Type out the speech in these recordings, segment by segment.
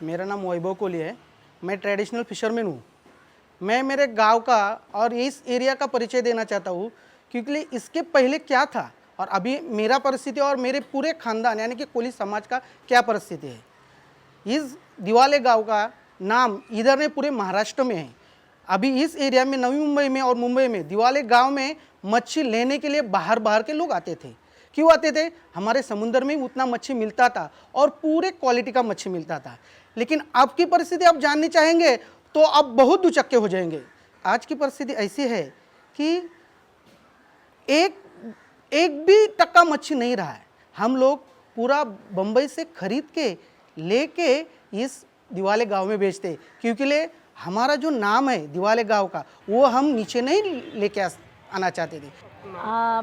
मेरा नाम वैभव कोहली है। मैं ट्रेडिशनल फिशरमैन हूँ। मैं मेरे गांव का और इस एरिया का परिचय देना चाहता हूँ, क्योंकि इसके पहले क्या था और अभी मेरा परिस्थिति और मेरे पूरे खानदान यानी कि कोली समाज का क्या परिस्थिति है। इस दिवाले गांव का नाम इधर नहीं पूरे महाराष्ट्र में है। अभी इस एरिया में नवी मुंबई में और मुंबई में दिवाले गांव में मच्छी लेने के लिए बाहर बाहर के लोग आते थे। क्यों आते थे? हमारे समुद्र में उतना मच्छी मिलता था और पूरे क्वालिटी का मच्छी मिलता था। लेकिन अब की परिस्थिति आप जाननी चाहेंगे तो अब बहुत दुचक्के हो जाएंगे। आज की परिस्थिति ऐसी है कि एक एक भी टक्का मच्छी नहीं रहा है। हम लोग पूरा बम्बई से खरीद के लेके इस दिवाले गांव में बेचते, क्योंकि हमारा जो नाम है दिवाले गांव का वो हम नीचे नहीं लेके आना चाहते थे।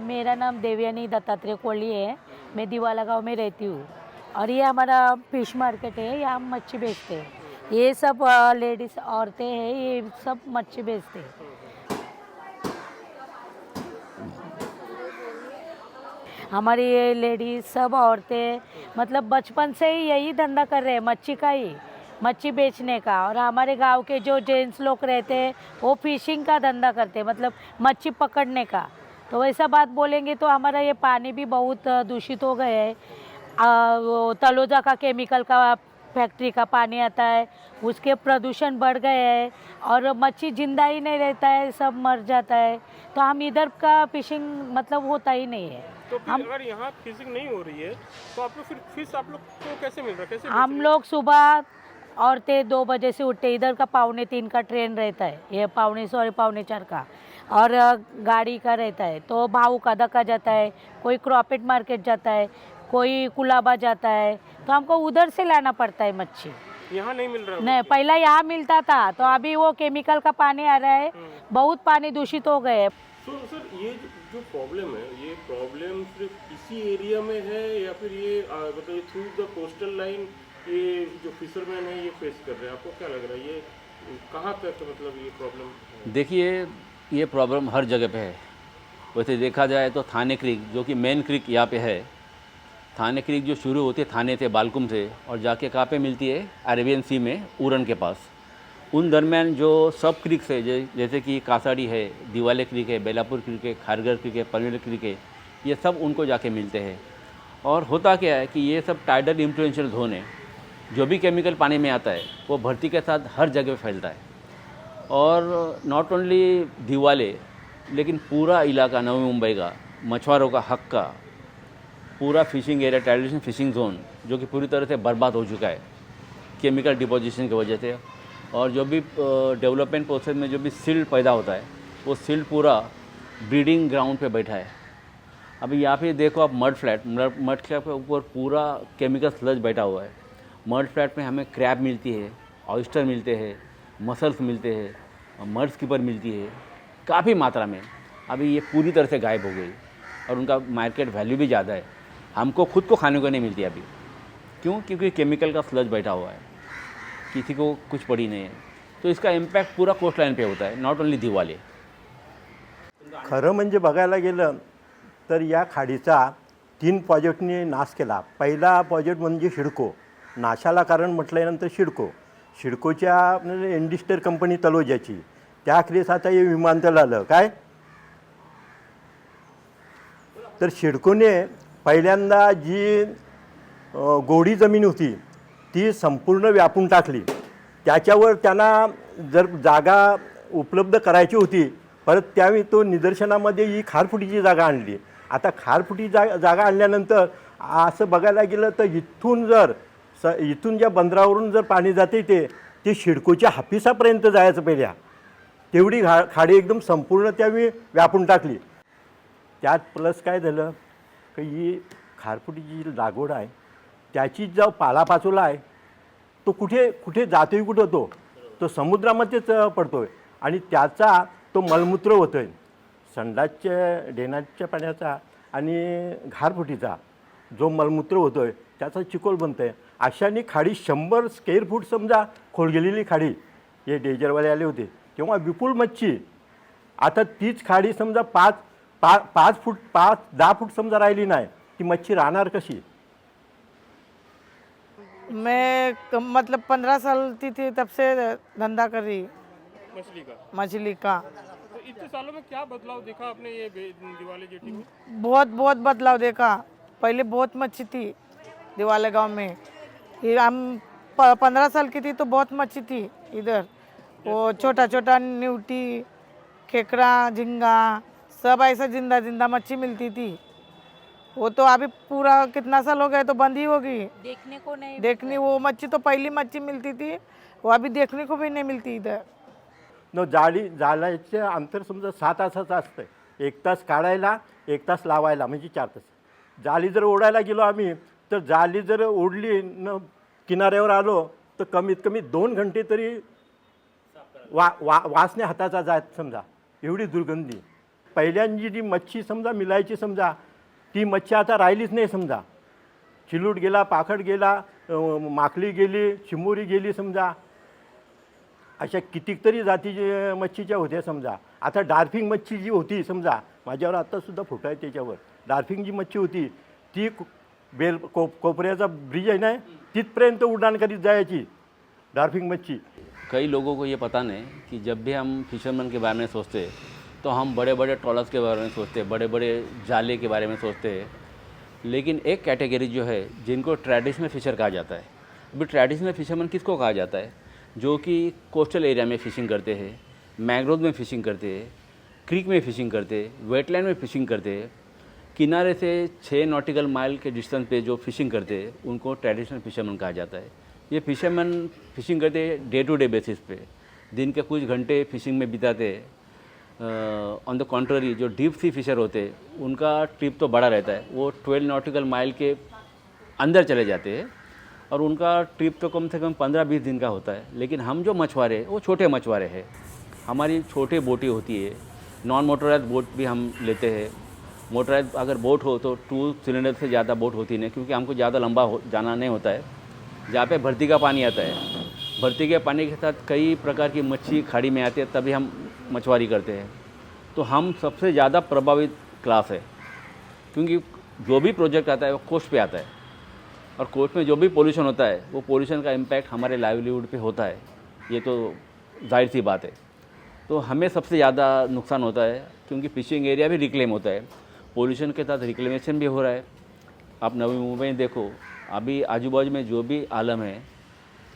मेरा नाम देवयानी दत्तात्रेय कोहली है। मैं दिवाला गांव में रहती हूँ और ये हमारा फिश मार्केट है। यहाँ हम मच्छी बेचते हैं। ये सब लेडीज़ औरतें हैं, ये सब मच्छी बेचते हैं। हमारी ये लेडीज़ सब औरतें मतलब बचपन से ही यही धंधा कर रहे हैं, मच्छी का ही, मच्छी बेचने का। और हमारे गांव के जो जेंट्स लोग रहते हैं वो फिशिंग का धंधा करते हैं, मतलब मच्छी पकड़ने का। तो वैसा बात बोलेंगे तो हमारा ये पानी भी बहुत दूषित हो गया है। वो तलोजा का केमिकल का फैक्ट्री का पानी आता है, उसके प्रदूषण बढ़ गए हैं और मच्छी जिंदा ही नहीं रहता है, सब मर जाता है। तो हम इधर का फिशिंग मतलब होता ही नहीं है। तो फिर अगर यहाँ फिशिंग नहीं हो रही है तो आप लोग फिर फिश आप लोग को कैसे मिल रहा है, कैसे हम लोग सुबह औरतें 2 बजे से उठते, इधर का 2:45 का ट्रेन रहता है, ये 2:45 का, और गाड़ी का रहता है। तो भाऊ का धक्का जाता है, कोई क्रॉपेट मार्केट जाता है, कोई कुलाबा जाता है, तो हमको उधर से लाना पड़ता है मच्छी। यहाँ नहीं मिल रहा है? नहीं, पहला यहाँ मिलता था, तो अभी वो केमिकल का पानी आ रहा है, बहुत पानी दूषित हो गए। सर ये जो प्रॉब्लम है, ये प्रॉब्लम सिर्फ इसी एरिया में है या फिर ये मतलब थ्रू द कोस्टल लाइन ये जो फिशरमैन है ये फेस कर रहे हैं? आपको क्या लग रहा है ये कहाँ तक मतलब ये प्रॉब्लम है? देखिए, ये प्रॉब्लम हर जगह पे है। वैसे देखा जाए तो थाने क्रीक, जो कि मेन क्रीक यहाँ पे है, थाने क्रीक जो शुरू होती है थाने से, बालकुम से, और जाके कहाँ पे मिलती है, अरेबियन सी में उरन के पास। उन दरमियान जो सब क्रीक्स है, जैसे कि कासाड़ी है, दिवाले क्रीक है, बेलापुर क्रीक है, खारगर क्रीक है, पनवेल क्रीक है, ये सब उनको जाके मिलते हैं। और होता क्या है कि ये सब टाइडल इन्फ्लुएंशियल जोन है। जो भी केमिकल पानी में आता है वो भर्ती के साथ हर जगह फैलता है। और नॉट ओनली दिवाले, लेकिन पूरा इलाका नवी मुंबई का, मछुआरों का हक का पूरा fishing area, traditional fishing zone, जो कि पूरी तरह से बर्बाद हो चुका है केमिकल डिपोजिशन की वजह से। और जो भी डेवलपमेंट प्रोसेस में जो भी सिल्ट पैदा होता है, वो सिल्ट पूरा ब्रीडिंग ग्राउंड पे बैठा है। अभी यहाँ पे देखो आप, मड फ्लैट के ऊपर पूरा केमिकल स्लज बैठा हुआ है। मड फ्लैट में हमें क्रैब मिलती है, ऑयस्टर मिलते हैं, मसल्स मिलते हैं, मड स्कीपर मिलती है काफ़ी मात्रा में। अभी ये पूरी तरह से गायब हो गई और उनका मार्केट वैल्यू भी ज़्यादा है। हमको खुद को खाने को नहीं मिलती अभी। क्यों? क्योंकि केमिकल का स्लज बैठा हुआ है, किसी को कुछ पड़ी नहीं है। तो इसका इम्पॅक्ट पूरा कोस्ट लाईन पे होता है, नॉट ओनली दिवाले। खरं म्हणजे बघायला गेलं तर या खाडीचा 3 प्रोजेक्टने नाश केला। पहिला प्रोजेक्ट म्हणजे शिडको, नाशाला कारण म्हटल्यानंतर शिडकोच्या म्हणजे इंडस्ट्रियल कंपनी तलोजाची, त्याखेरीज आता हे विमानतळ आलं काय। तर शिडकोने पहिल्यांदा जी गोडी जमीन होती ती संपूर्ण व्यापून टाकली। त्याच्यावर त्यांना जर जागा उपलब्ध करायची होती, परत त्यावेळी तो निदर्शनामध्ये ही खारफुटीची जागा आणली। आता खारफुटी जागा आणल्यानंतर असं बघायला गेलं तर इथून ज्या बंदरावरून जर पाणी जाते ते शिडकोच्या हापिसापर्यंत जायचं पहिल्या, तेवढी खाडी एकदम संपूर्ण त्यावेळी व्यापून टाकली। त्यात प्लस काय झालं की ही खारफुटीची जी लागवड आहे त्याची जो पालापाचोला आहे तो कुठे जातोय, कुठं तो समुद्रामध्येच पडतोय आणि त्याचा तो मलमूत्र होतोय, संडासच्या ड्रेनेजच्या पाण्याचा आणि घारफुटीचा जो मलमूत्र होतोय त्याचा चिखल बनतोय। अशाने खाडी 100 स्क्वेअर फूट समजा खोल गेलेली खाडी, हे डेजरवाले आले होते तेव्हा विपुल मच्छी। आता तीच खाडी समजा 5 फूट 10 फूट समजा राहिली नाही, ती मच्छी राहणार कशी? मतलब 15 साल की थी तब से धंधा कर रही मछली का। तो इतने सालों में क्या बदलाव देखा आपने ये दिवाली जेटी में? बहुत बदलाव देखा। पहले बहुत मच्छी थी दिवाले गांव में। ये हम 15 साल की थी तो बहुत मच्छी थी इधर। वो छोटा छोटा न्यूटी, खेकड़ा, झींगा सब ऐसा जिंदा मच्छी मिलती थी। वो तो अभी पूरा कितना साल हो गए तो बंद ही होगी। देखने को नहीं देखने वो मच्छी तो पहली मच्छी मिलती थी, वो अभी देखने को भी नहीं मिलती इधर। न जाळ्याचे अंतर समजा 7 तासाचं असतं. 1 तास काढायला 1 तास लावायला म्हणजे 4 तास. जाळी जर ओढायला गेलो आम्ही तर जाळी जर ओढली न किनाऱ्यावर आलो तर कमीत कमी 2 घंटे तरी वासने हाताचा जात समजा, एवढी दुर्गंधी. पहिल्यांची जी मच्छी समजा मिलायची समजा, ती मच्छी आता राहिलीच नाही समजा. चिलूट गेला, पाखड गेला, माकली गेली, चिमुरी गेली समजा. अशा कितीतरी जातीची मच्छीच्या होत्या समजा. आता डार्फिंग मच्छी जी होती समजा, माझ्यावर आत्तासुद्धा फोटो आहे त्याच्यावर. डार्फिंग जी मच्छी होती ती कोपऱ्याचा ब्रिज आहे ना, तिथपर्यंत उड्डाण करीत जायची डार्फिंग मच्छी. कई लोगों को ये पता नहीं कि जब भी हम फिशरमैन के बारे में सोचते हैं तो हम बड़े बड़े ट्रॉलर्स के बारे में सोचते हैं, बड़े बड़े जाले के बारे में सोचते हैं. लेकिन एक कैटेगरी जो है जिनको ट्रेडिशनल फिशर कहा जाता है. अभी ट्रेडिशनल फिशरमैन किसको कहा जाता है? जो कि कोस्टल एरिया में फ़िशिंग करते हैं, मैंग्रोव में फ़िशिंग करते हैं, क्रीक में फ़िशिंग करते हैं, वेटलैंड में फ़िशिंग करते हैं, किनारे से 6 नॉटिकल माइल के डिस्टेंस पे जो फ़िशिंग करते हैं उनको ट्रेडिशनल फिशरमैन कहा जाता है. ये फिशरमैन फ़िशिंग करते हैं डे टू डे बेसिस पे, दिन के कुछ घंटे फ़िशिंग में बिताते हैं. ऑन द कॉन्ट्ररी जो डीप सी फिशर होते हैं उनका ट्रिप तो बड़ा रहता है, वो 12 नॉटिकल माइल के अंदर चले जाते हैं और उनका ट्रिप तो कम से कम 15-20 दिन का होता है. लेकिन हम जो मछुआरे वो छोटे मछुआरे हैं. हमारी छोटी बोटी होती है, नॉन मोटराइज बोट भी हम लेते हैं. मोटराइज अगर बोट हो तो 2 सिलेंडर से ज़्यादा बोट होती नहीं, क्योंकि हमको ज़्यादा लंबा जाना नहीं होता है. जहाँ पे भर्ती का पानी आता है, भर्ती के पानी के साथ कई प्रकार की मच्छी खाड़ी में आती है, तभी हम मछुआरी करते हैं. तो हम सबसे ज़्यादा प्रभावित क्लास है, क्योंकि जो भी प्रोजेक्ट आता है वो कोस्ट पे आता है और कोस्ट में जो भी पोल्यूशन होता है वो पोल्यूशन का इम्पैक्ट हमारे लाइवलीहुड पे होता है. ये तो जाहिर सी बात है. तो हमें सबसे ज़्यादा नुकसान होता है, क्योंकि फिशिंग एरिया भी रिक्लेम होता है. पोल्यूशन के साथ रिक्लेमेशन भी हो रहा है. आप नवी मुंबई देखो, अभी आजू बाजू में जो भी आलम है,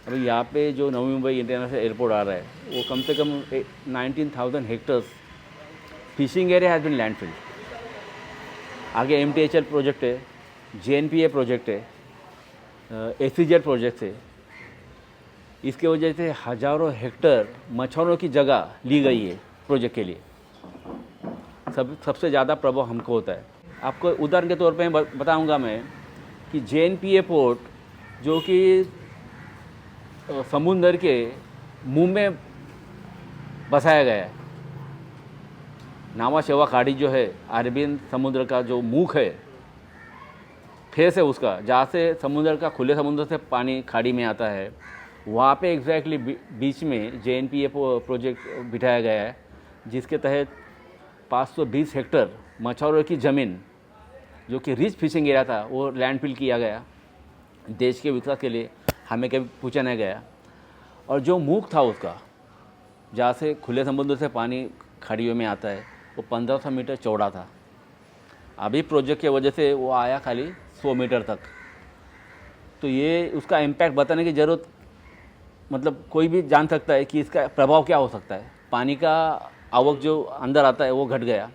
अभी यहाँ पे जो नवी मुंबई इंटरनेशनल एयरपोर्ट आ रहा है वो कम से कम 19,000 hectares fishing area has been landfilled. आगे MTHL प्रोजेक्ट है, JNPA प्रोजेक्ट है, SEZ प्रोजेक्ट है. इसके वजह से हज़ारों हेक्टर मछुआरों की जगह ली गई है प्रोजेक्ट के लिए. सबसे ज़्यादा प्रभाव हमको होता है. आपको उदाहरण के तौर पे बताऊंगा मैं कि JNPA पोर्ट जो कि समुंदर के मुंह में बसाया गया है. नावा शेवा खाड़ी जो है, अरबियन समुद्र का जो मुख है, फेस है उसका, जहाँ से समुद्र का खुले समुद्र से पानी खाड़ी में आता है, वहाँ पे एग्जैक्टली बीच में JNPA प्रोजेक्ट बिठाया गया है, जिसके तहत 520 हेक्टर मछुआरों की ज़मीन जो कि रिच फिशिंग एरिया था वो लैंडफिल किया गया. देश के विकास के लिए हमें कभी पूछा नहीं गया. और जो मुख था उसका, जहाँ से खुले समुद्र से पानी खाड़ियों में आता है, वो 1500 मीटर चौड़ा था. अभी प्रोजेक्ट की वजह से वो आया खाली 100 मीटर तक. तो ये उसका इम्पैक्ट बताने की ज़रूरत, मतलब कोई भी जान सकता है कि इसका प्रभाव क्या हो सकता है. पानी का आवक जो अंदर आता है वो घट गया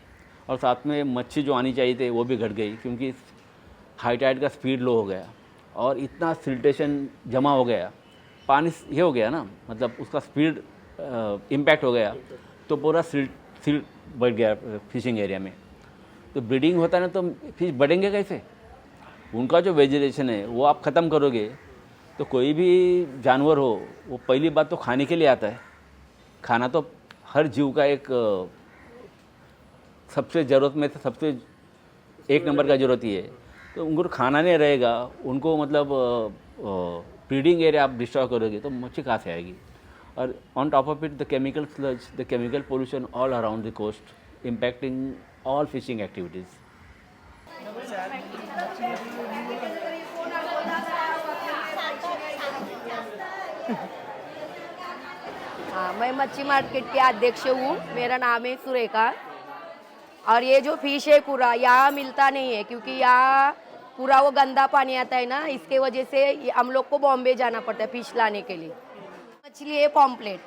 और साथ में मच्छी जो आनी चाहिए थी वो भी घट गई, क्योंकि हाई टाइड का स्पीड लो हो गया और इतना सिल्टेशन जमा हो गया, पानी ये हो गया ना, मतलब उसका स्पीड इम्पैक्ट हो गया, तो पूरा सिल्ट बढ़ गया फिशिंग एरिया में. तो ब्रीडिंग होता है ना, तो फिश बढ़ेंगे कैसे? उनका जो वेजिटेशन है वो आप ख़त्म करोगे तो कोई भी जानवर हो वो पहली बात तो खाने के लिए आता है. खाना तो हर जीव का एक सबसे ज़रूरत में सबसे 1 नंबर का ज़रूरत ही है. तो उनको खाना नहीं रहेगा, उनको मतलब ब्रीडिंग एरिया आप डिस्ट्रॉय करोगे तो मच्छी कहाँ से आएगी. और on top of it the chemical sludge, the chemical pollution all around the coast impacting all fishing activities. मैं मच्छी मार्केट के अध्यक्ष हूँ। मेरा नाम है सुरेखा। और ये जो फिश है पूरा यहाँ मिलता नहीं है, क्योंकि यहाँ पूरा वो गंदा पानी आता है ना, इसके वजह से हम लोग को बॉम्बे जाना पड़ता है फिश लाने के लिए। मछली है पॉम्पलेट,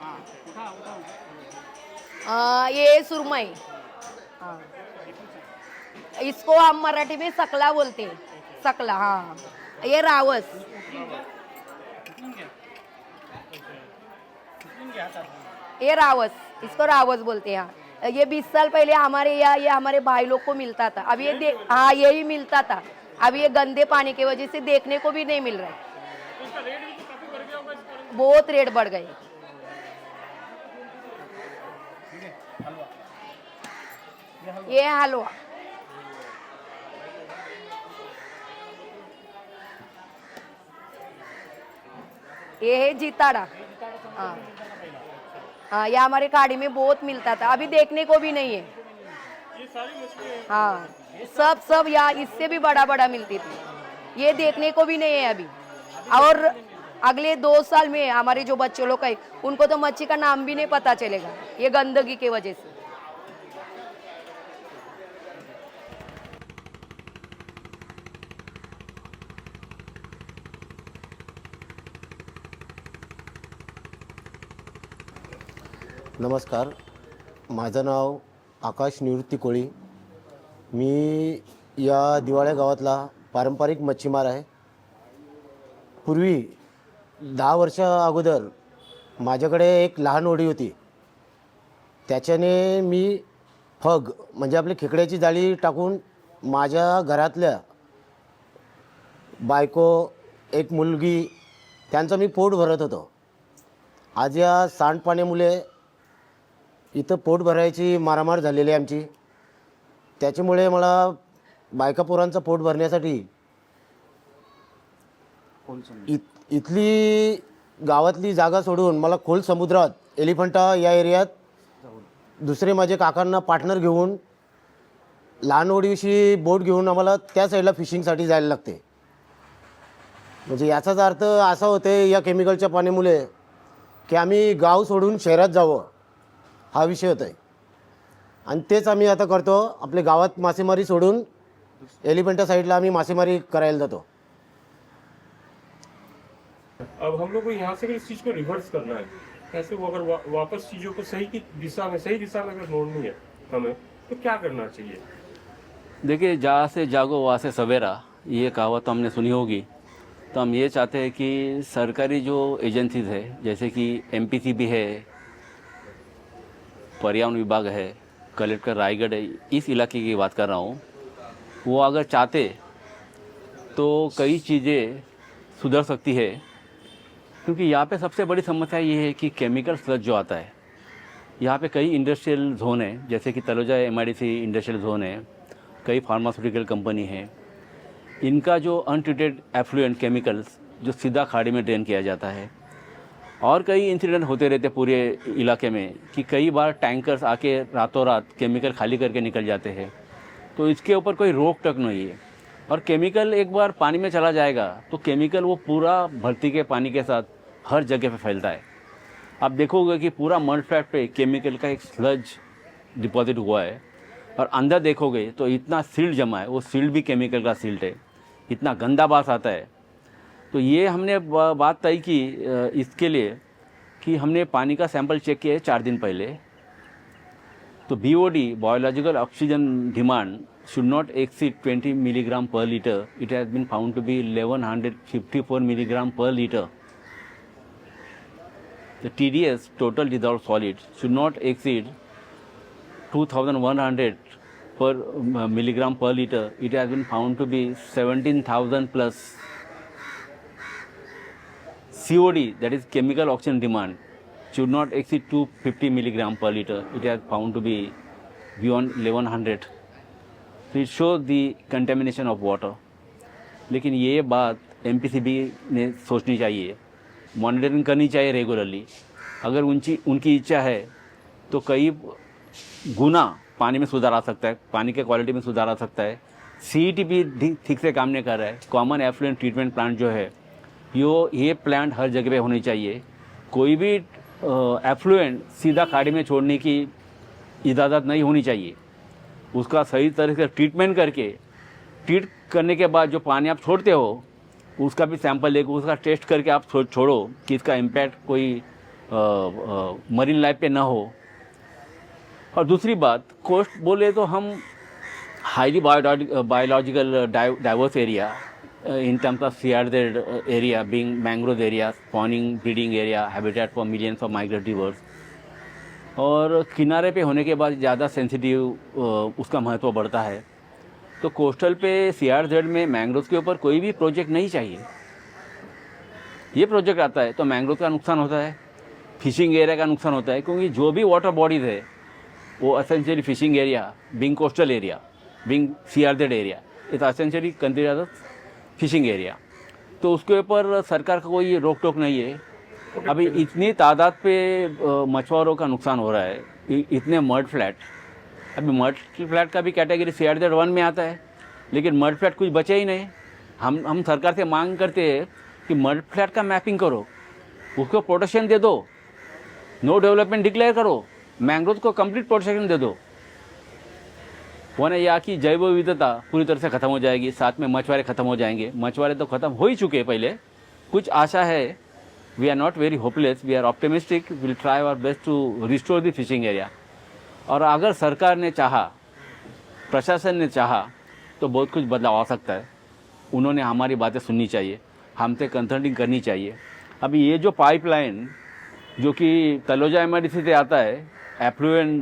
ये सुरमई, हाँ। इसको हम मराठी में सकला बोलते हैं, सकला, हाँ। ये रावस, ये रावस, इसको रावस बोलते हैं। हाँ, ये 20 साल पहले हमारे यहाँ ये हमारे भाई लोग को मिलता था। अब ये हाँ यही मिलता था। अब ये गंदे पानी की वजह से देखने को भी नहीं मिल रहा है। बहुत रेट बढ़ गए। ये हलवा, ये है जीताड़ा, हाँ हाँ, ये हमारे खाड़ी में बहुत मिलता था, अभी देखने को भी नहीं है। हाँ, सब यहाँ इससे भी बड़ा बड़ा मिलती थी, ये देखने को भी नहीं है अभी। और अगले 2 साल में हमारे जो बच्चे लोग हैं उनको तो मच्छी का नाम भी नहीं पता चलेगा, ये गंदगी की वजह से। नमस्कार, माझं नाव आकाश निवृत्ती कोळी। मी या दिवाळ्या गावातला पारंपरिक मच्छीमार आहे। पूर्वी 10 वर्षा अगोदर माझ्याकडे एक लहान होडी होती, त्याच्याने मी फग म्हणजे आपली खेकड्याची जाळी टाकून माझ्या घरातल्या बायको, एक मुलगी, त्यांचं मी पोट भरत होतो। आज या सांडपाण्यामुळे इथं पोट भरायची मारामार झालेली आहे आमची। त्याच्यामुळे मला बायका पोरांचं पोट भरण्यासाठी इथली गावातली जागा सोडून मला खोल समुद्रात एलिफंटा या एरियात दुसरे माझे काकांना पार्टनर घेऊन लहान होडीशी बोट घेऊन आम्हाला त्या साईडला फिशिंगसाठी जायला लागते। म्हणजे याचाच अर्थ असा होते या केमिकलच्या पाण्यामुळे की आम्ही गाव सोडून शहरात जावं हा विषय होता है। आणि तेच आम्ही आता करतो। आपले गावात मासेमारी सोडून एलिफंटा साईडला आम्ही मासेमारी करायला जातो। अब हम लोग को यहाँ से इस चीज़ को रिवर्स करना है। कैसे वो अगर वापस चीज़ों को सही दिशा में अगर मोड़नी है हमें, तो क्या करना चाहिए? देखिए, जहाँ से जागो वहाँ से सवेरा, ये कहावत तो हमने सुनी होगी। तो हम ये चाहते हैं कि सरकारी जो एजेंसीज़ है, जैसे कि MPCB है, पर्यावरण विभाग है, कलेक्टर रायगढ़ है, इस इलाके की बात कर रहा हूँ, वो अगर चाहते तो कई चीज़ें सुधर सकती है। क्योंकि यहाँ पे सबसे बड़ी समस्या ये है कि केमिकल स्लज जो आता है, यहाँ पे कई इंडस्ट्रियल जोन है, जैसे कि तलोजा MIDC इंडस्ट्रियल जोन है, कई फार्मास्यूटिकल कंपनी है। इनका जो अनट्रीटेड एफ्लुएंट केमिकल्स जो सीधा खाड़ी में ड्रेन किया जाता है, और कई इंसिडेंट होते रहते पूरे इलाके में कि कई बार टैंकर्स आके रातों रात केमिकल खाली करके निकल जाते हैं। तो इसके ऊपर कोई रोक टोक नहीं है। और केमिकल एक बार पानी में चला जाएगा तो केमिकल वो पूरा भर्ती के पानी के साथ हर जगह पे फैलता है। आप देखोगे कि पूरा मड फ्लैट पे केमिकल का एक स्लज डिपॉजिट हुआ है, और अंदर देखोगे तो इतना सिल्ट जमा है, वो सिल्ट भी केमिकल का सिल्ट है, इतना गंदा बास आता है। तो ये हमने बात तय की इसके लिए कि हमने पानी का सैंपल चेक किया है 4 दिन पहले। तो BOD biological oxygen demand should not exceed 20 milligram per litre. It has been found to be 1154 milligram per litre. The TDS, total dissolved solid, should not exceed 2100 per milligram per liter. It has been found to be 17,000 plus. COD, that is chemical oxygen demand, should not exceed 250 milligram per liter. It has found to be beyond 1100. So it shows the contamination of water. लेकिन ये बात MPCB ने सोचनी चाहिए, monitoring करनी चाहिए regularly. अगर उनकी इच्छा है तो कई गुना पानी में सुधार आ सकता है, पानी के क्वालिटी में सुधार आ सकता है। CET भी ठीक से काम नहीं कर रहा है। कॉमन एफ्लुएंट ट्रीटमेंट प्लांट जो है ये प्लांट हर जगह पे होनी चाहिए। कोई भी एफ्लुएंट सीधा खाड़ी में छोड़ने की इजाज़त नहीं होनी चाहिए। उसका सही तरह से ट्रीटमेंट करके, ट्रीट करने के बाद जो पानी आप छोड़ते हो उसका भी सैंपल लेकर उसका टेस्ट करके आप छोड़ो कि इसका इम्पैक्ट कोई मरीन लाइफ पे ना हो। और दूसरी बात, कोस्ट बोले तो हम highly biological diverse area in terms of CRZ area being mangrove area, spawning, breeding area, habitat for millions of migratory birds, और किनारे पे होने के बाद ज़्यादा सेंसिटिव उसका महत्व बढ़ता है। तो कोस्टल पे CRZ में मैंग्रोव के ऊपर कोई भी प्रोजेक्ट नहीं चाहिए। ये प्रोजेक्ट आता है तो मैंग्रोव का नुकसान होता है, फिशिंग एरिया का नुकसान होता है, क्योंकि जो भी वाटर बॉडीज़ है वो essentially fishing area, being coastal area, being CRZ area, it essentially considered as fishing area. तो उसके ऊपर सरकार का कोई रोक टोक नहीं है। अभी इतनी तादाद पे मछुआरों का नुकसान हो रहा है, इतने मड फ्लैट, अभी मड फ्लैट का भी कैटेगरी CRZ 1 में आता है, लेकिन मड फ्लैट कुछ बचे ही नहीं। हम सरकार से मांग करते हैं कि मड फ्लैट का मैपिंग करो, उसको प्रोटेक्शन दे दो, नो डेवलपमेंट डिक्लेयर करो, मैंग्रोव को कंप्लीट प्रोटेक्शन दे दो, वरना यहाँ की जैव विविधता पूरी तरह से ख़त्म हो जाएगी, साथ में मछुआरे ख़त्म हो जाएंगे। मछुआरे तो ख़त्म हो ही चुके हैं पहले, कुछ आशा है। We are not very hopeless, we are optimistic, will try our best to restore the fishing area. और अगर सरकार ने चाहा, प्रशासन ने चाहा तो बहुत कुछ बदलाव आ सकता है। उन्होंने हमारी बातें सुननी चाहिए, हमसे कंसल्टिंग करनी चाहिए। अभी ये जो पाइपलाइन जो कि तलोजा MIDC से आता है, एफ्लुएंट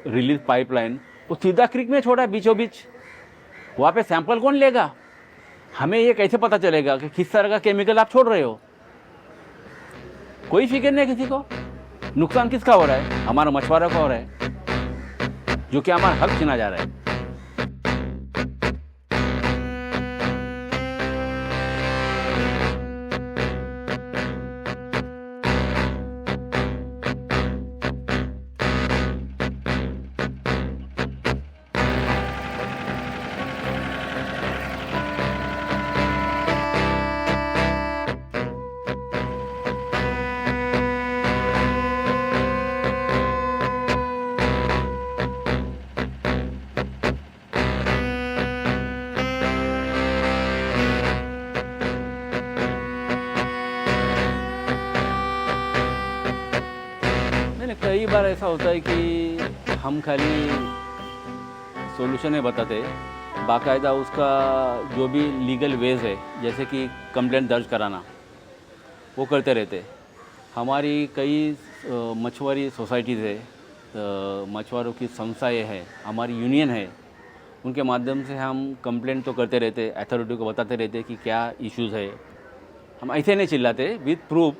रिलीज पाइपलाइन, वो सीधा क्रिक में छोड़ा बीचों बीच, वहाँ पे सैंपल कौन लेगा? हमें ये कैसे पता चलेगा कि किस तरह का केमिकल आप छोड़ रहे हो? कोई फिक्र नहीं किसी को। नुकसान किसका हो रहा है? हमारा मछुआरों का हो रहा है, जो कि हमारा हक छीना जा रहा है। कई बार ऐसा होता है कि हम खाली सॉल्यूशन नहीं बताते, बाकायदा उसका जो भी लीगल वेज है, जैसे कि कंप्लेंट दर्ज कराना, वो करते रहते। हमारी कई मछुआरी सोसाइटीज़ है, मछुआरों की संस्थाएं हैं, हमारी यूनियन है, उनके माध्यम से हम कंप्लेंट तो करते रहते, अथॉरिटी को बताते रहते कि क्या इश्यूज़ है। हम ऐसे नहीं चिल्लाते, विद प्रूफ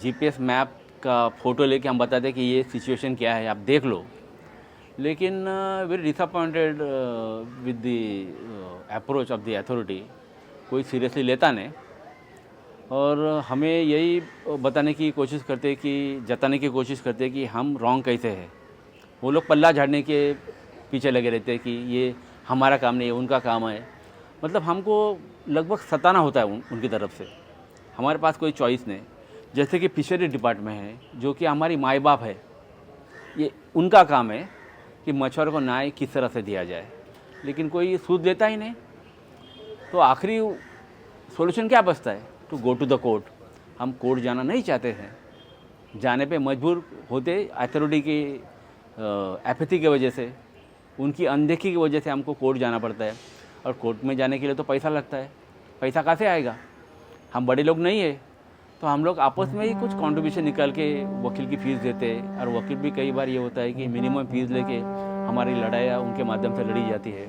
GPS मैप का फ़ोटो लेके हम बताते कि ये सिचुएशन क्या है, आप देख लो। लेकिन very disappointed with the approach of the authority, कोई सीरियसली लेता नहीं। और हमें यही बताने की कोशिश करते कि, जताने की कोशिश करते कि हम रॉन्ग कैसे हैं। वो लोग पल्ला झाड़ने के पीछे लगे रहते हैं कि ये हमारा काम नहीं है, उनका काम है। मतलब हमको लगभग सताना होता है उनकी तरफ से। हमारे पास कोई चॉइस नहीं। जैसे कि फिशरी डिपार्टमेंट है, जो कि हमारी माई बाप है, ये उनका काम है कि मछुआरों को न्याय किस तरह से दिया जाए, लेकिन कोई सूद लेता ही नहीं। तो आखिरी सॉल्यूशन क्या बचता है? To go to the court. हम कोर्ट जाना नहीं चाहते हैं, जाने पे मजबूर होते अथॉरिटी की एपैथी की वजह से, उनकी अनदेखी की वजह से हमको कोर्ट जाना पड़ता है। और कोर्ट में जाने के लिए तो पैसा लगता है, पैसा कहाँ से आएगा? हम बड़े लोग नहीं है, तो हम लोग आपस में ही कुछ कंट्रीब्यूशन निकाल के वकील की फ़ीस देते हैं। और वकील भी कई बार ये होता है कि मिनिमम फ़ीस लेके हमारी लड़ाइयाँ उनके माध्यम से लड़ी जाती है।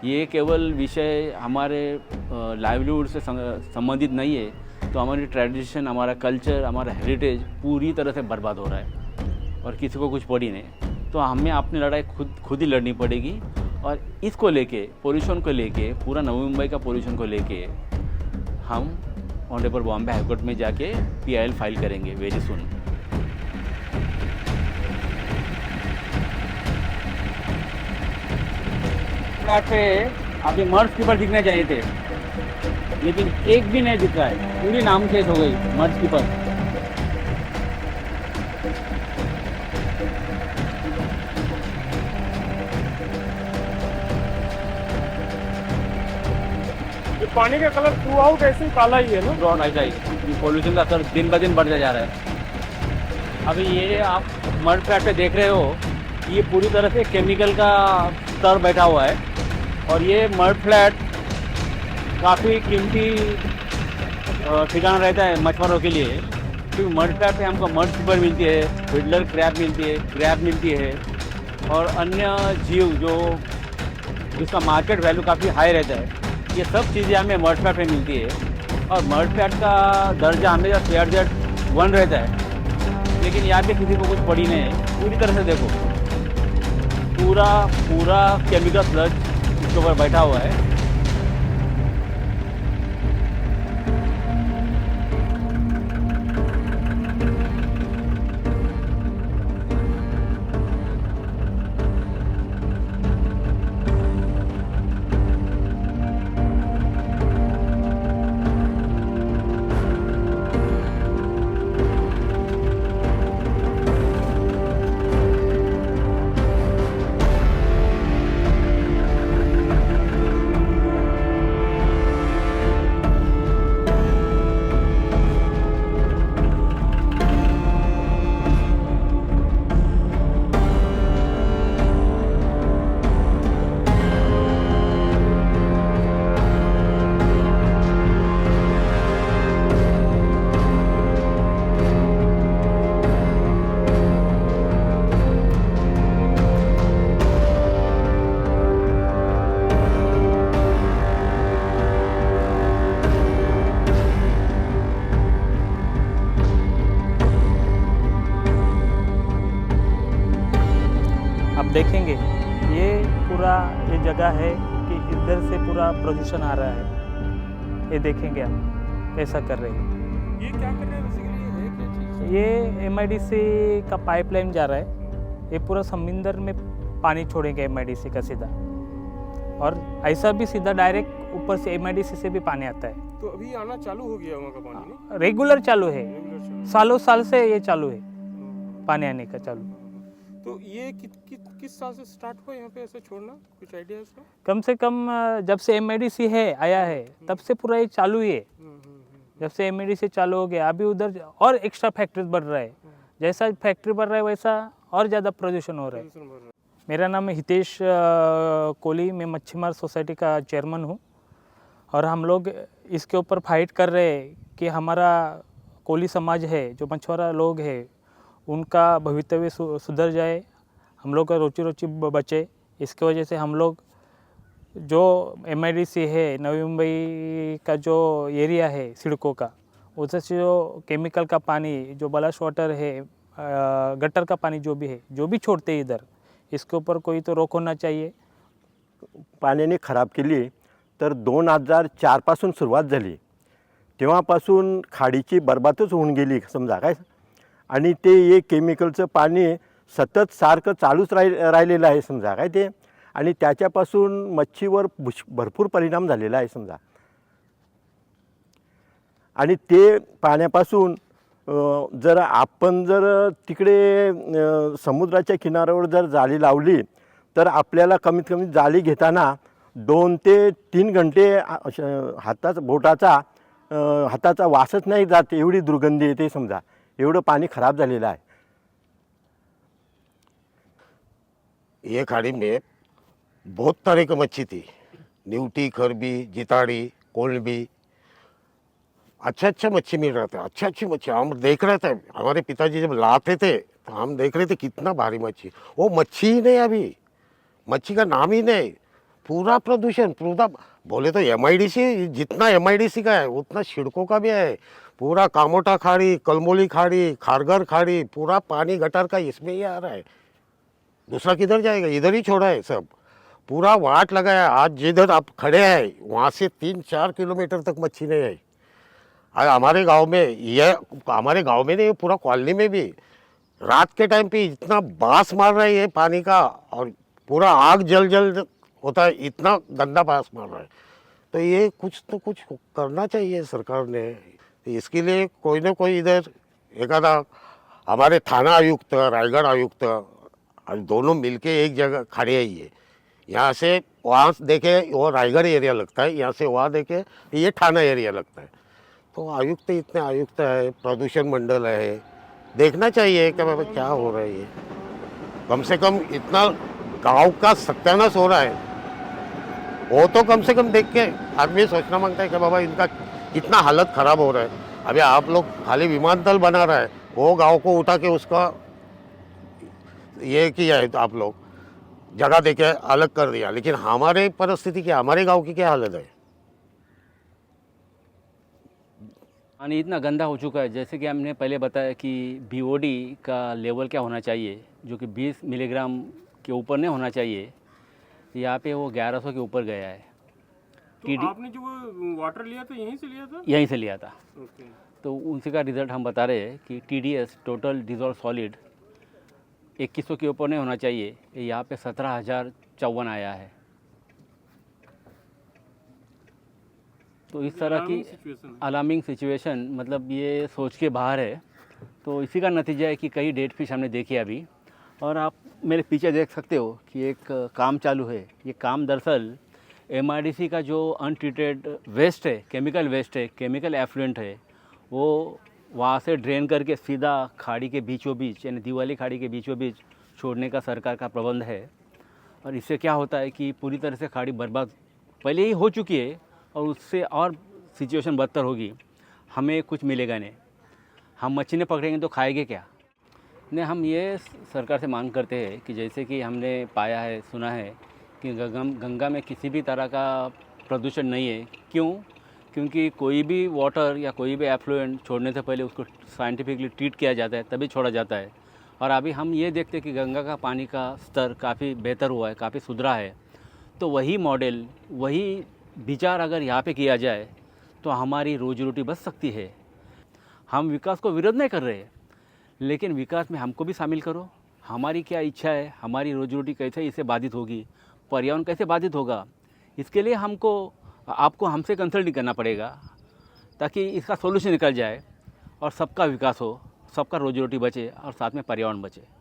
ये केवल विषय हमारे लाइवलीहुड से संबंधित नहीं है, तो हमारी ट्रेडिशन, हमारा कल्चर, हमारा हेरिटेज पूरी तरह से बर्बाद हो रहा है और किसी को कुछ पड़ी नहीं। तो हमें अपनी लड़ाई खुद ही लड़नी पड़ेगी। और इसको लेके, पोल्यूशन को लेके, पूरा नवी मुंबई का पोल्यूशन को लेके हम ऑनरेबल बॉम्बे हाईकोर्ट में जाके PIL फाइल करेंगे वेरी सुन। पे अभी मर्ज कीपर दिखने चाहिए थे, लेकिन एक भी नहीं दिख रहा है। पूरी नामशेष हो गई मर्ज कीपर। पानी का कलर थ्रू आउट ऐसे ही काला ही है ना? ड्रॉन ऐसा ही पॉल्यूशन का असर दिन ब दिन बढ़ता जा रहा है। अभी ये आप मड फ्लैट पे देख रहे हो, ये पूरी तरह से केमिकल का स्तर बैठा हुआ है और ये मड फ्लैट काफ़ी कीमती ठिकाना रहता है मछुआरों के लिए, क्योंकि मड फ्लैट पे हमको मड सुपर मिलती है, फिडलर क्रैब मिलती है, क्रैब मिलती है और अन्य जीव जो जिसका मार्केट वैल्यू काफ़ी हाई रहता है, ये सब चीज़ें हमें मड फ्लैट में मिलती है। और मड फ्लैट का दर्जा हमेशा CRZ1 रहता है, लेकिन यहाँ पे किसी को कुछ पड़ी नहीं है। पूरी तरह से देखो, पूरा केमिकल स्लज इसके ऊपर बैठा हुआ है। आप देखेंगे ये जगह है कि इधर से पूरा प्रदूषण आ रहा है। ये देखेंगे आप ऐसा कर रहे हैं। ये क्या कर रहे हैं बेसिकली? ये है क्या चीज़? ये MIDC का पाइपलाइन जा रहा है, ये पूरा समुंदर में पानी छोड़ेंगे MIDC का सीधा, और ऐसा भी सीधा डायरेक्ट ऊपर से MIDC से भी पानी आता है। तो अभी आना चालू हो गया वहाँ का पानी नहीं? रेगुलर चालू है, रेगुलर चालू। सालों साल से ये चालू है, पानी आने का चालू। तो ये किस साल से स्टार्ट हुआ यहाँ पे ऐसे छोड़ना? कुछ आइडिया है इसका? कम से कम जब से MIDC है आया है तब से पूरा ये चालू ही है। जब से MIDC चालू हो गया, अभी उधर और एक्स्ट्रा फैक्ट्रीज बढ़ रहा है। जैसा फैक्ट्री बढ़ रहा है वैसा और ज़्यादा प्रदूषण हो रहा है। मेरा नाम है हितेश कोहली, मैं मच्छीमार सोसाइटी का चेयरमैन हूँ और हम लोग इसके ऊपर फाइट कर रहे हैं कि हमारा कोहली समाज है, जो मछुआरा लोग हैं, उनका भवितव्य सुधर जाए, हम लोग का रोजी रोटी बचे। इसके वजह से हम लोग जो MIDC है, नवी मुंबई का जो एरिया है सिडको का, उधर से जो केमिकल का पानी, जो बलाश वाटर है, गटर का पानी जो भी है, जो भी छोड़ते हैं इधर, इसके ऊपर कोई तो रोक होना चाहिए। पाण्याने खराब केली तर 2004 पासून सुरुवात झाली, तेव्हापासून खाडीची बरबादच होऊन गेली समजा काय। आणि ते एक केमिकलचं पाणी सतत सारखं चालूच राहिलेलं आहे समजा काय ते, आणि त्याच्यापासून मच्छीवर भरपूर परिणाम झालेला आहे समजा। आणि ते पाण्यापासून जर आपण जर तिकडे समुद्राच्या किनाऱ्यावर जर जाळी लावली तर आपल्याला कमीत कमी जाळी घेताना 2 ते 3 घंटे हाताचा वासच नाही जात, एवढी दुर्गंधी येते समजा, एवढं पाणी खराब झालेलं आहे। ये खाड़ी में बहुत तरह की मच्छी थी, न्यूटी, खरबी, जिताड़ी, कोलंबी, अच्छा मच्छी मिल रहा था, अच्छी मच्छी हम देख रहे थे। हमारे पिताजी जब लाते थे तो हम देख रहे थे कितना भारी मच्छी, वो मच्छी ही नहीं, अभी मच्छी का नाम ही नहीं। पूरा प्रदूषण, पूरा बोले तो MIDC, जितना MIDC का है उतना सिडको का भी है। पूरा कामोटा खाड़ी, कलमोली खाड़ी, खारगर खाड़ी, पूरा पानी गटर का इसमें ही आ रहा है। दूसरा किधर जाएगा? इधर ही छोड़ा है सब, पूरा वाट लगाया। आज जिधर आप खड़े हैं वहाँ से 3-4 किलोमीटर तक मच्छी नहीं है। हमारे गांव में नहीं, पूरा कॉलोनी में भी रात के टाइम पे इतना बास मार रही है पानी का, और पूरा आग जल होता है, इतना गंदा बास मार रहा है। तो ये कुछ करना चाहिए सरकार ने। इसके लिए कोई ना कोई इधर एखादा हमारे थाना आयुक्त, रायगढ़ आयुक्त, दोनों मिलके एक जगह खड़े हैं। यहाँ से वहाँ देखे वो रायगढ़ एरिया लगता है, यहाँ से वहाँ देखे ये ठाणा एरिया लगता है। तो आयुक्त इतने आयुक्त है, प्रदूषण मंडल है, देखना चाहिए कि बाबा क्या हो रहा है ये। कम से कम इतना गांव का सत्यानाश हो रहा है, वो तो कम से कम देख के आदमी सोचना मांगता है कि बाबा इनका कितना हालत खराब हो रहा है। अभी आप लोग खाली विमानतल बना रहा है, वो गांव को उठा के उसका ये किया है, तो आप लोग जगह देके अलग कर दिया। लेकिन हमारे परिस्थिति क्या, हमारे गांव की क्या हालत है? पानी इतना गंदा हो चुका है, जैसे कि हमने पहले बताया कि बीओडी का लेवल क्या होना चाहिए, जो कि 20 मिलीग्राम के ऊपर नहीं होना चाहिए। यहाँ पे वो 1100 के ऊपर गया है। तो आपने जो वो वाटर लिया था यहीं से लिया था? यहीं से लिया था। ओके। तो उनसे का रिज़ल्ट हम बता रहे हैं कि TDS टोटल डिजॉल्व सॉलिड 2100 के ऊपर नहीं होना चाहिए। यहाँ पे 17,054 आया है। तो इस तरह की अलार्मिंग सिचुएशन, मतलब ये सोच के बाहर है। तो इसी का नतीजा है कि कई डेड फिश हमने देखे अभी। और आप मेरे पीछे देख सकते हो कि एक काम चालू है। ये काम दरअसल MRDC का जो अनट्रीटेड वेस्ट है, केमिकल वेस्ट है, केमिकल एफ्लुएंट है, वो वहाँ से ड्रेन करके सीधा खाड़ी के बीचों बीच, यानी दिवाली खाड़ी के बीचों बीच छोड़ने का सरकार का प्रबंध है। और इससे क्या होता है कि पूरी तरह से खाड़ी बर्बाद पहले ही हो चुकी है, और उससे और सिचुएशन बदतर होगी। हमें कुछ मिलेगा नहीं, हम मच्छी नहीं पकड़ेंगे तो खाएंगे क्या? नहीं, हम ये सरकार से मांग करते हैं कि जैसे कि हमने पाया है, सुना है कि गंगा में किसी भी तरह का प्रदूषण नहीं है। क्यों? क्योंकि कोई भी वाटर या कोई भी एफ्लुएंट छोड़ने से पहले उसको साइंटिफिकली ट्रीट किया जाता है, तभी छोड़ा जाता है। और अभी हम ये देखते हैं कि गंगा का पानी का स्तर काफ़ी बेहतर हुआ है, काफ़ी सुधरा है। तो वही मॉडल, वही विचार अगर यहाँ पे किया जाए तो हमारी रोजी रोटी बच सकती है। हम विकास को विरोध नहीं कर रहे, लेकिन विकास में हमको भी शामिल करो। हमारी क्या इच्छा है, हमारी रोजी रोटी कैसे इससे बाधित होगी, पर्यावरण कैसे बाधित होगा, इसके लिए आपको हमसे कंसल्ट नहीं करना पड़ेगा, ताकि इसका सोल्यूशन निकल जाए और सबका विकास हो, सबका रोजी रोटी बचे और साथ में पर्यावरण बचे।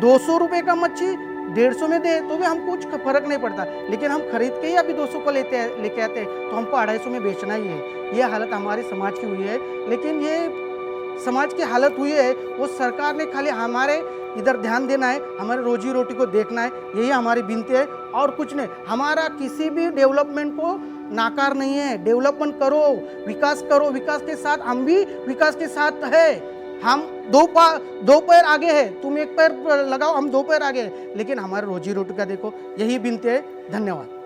₹200 का मच्छी 150 में दे तो भी हमको कुछ फर्क नहीं पड़ता, लेकिन हम खरीद के ही अभी 200 को लेके आते हैं तो हमको 250 में बेचना ही है। ये हालत हमारे समाज की हुई है। लेकिन ये समाज की हालत हुई है, वो सरकार ने खाली हमारे इधर ध्यान देना है, हमारे रोजी रोटी को देखना है, यही हमारी विनती है और कुछ नहीं। हमारा किसी भी डेवलपमेंट को नाकार नहीं है। डेवलपमेंट करो, विकास के साथ हम भी विकास के साथ है। हम दो पैर आगे है, तुम एक पैर लगाओ, हम 2 पैर आगे है, लेकिन हमारे रोजी रोटी का देखो, यही विनती है। धन्यवाद।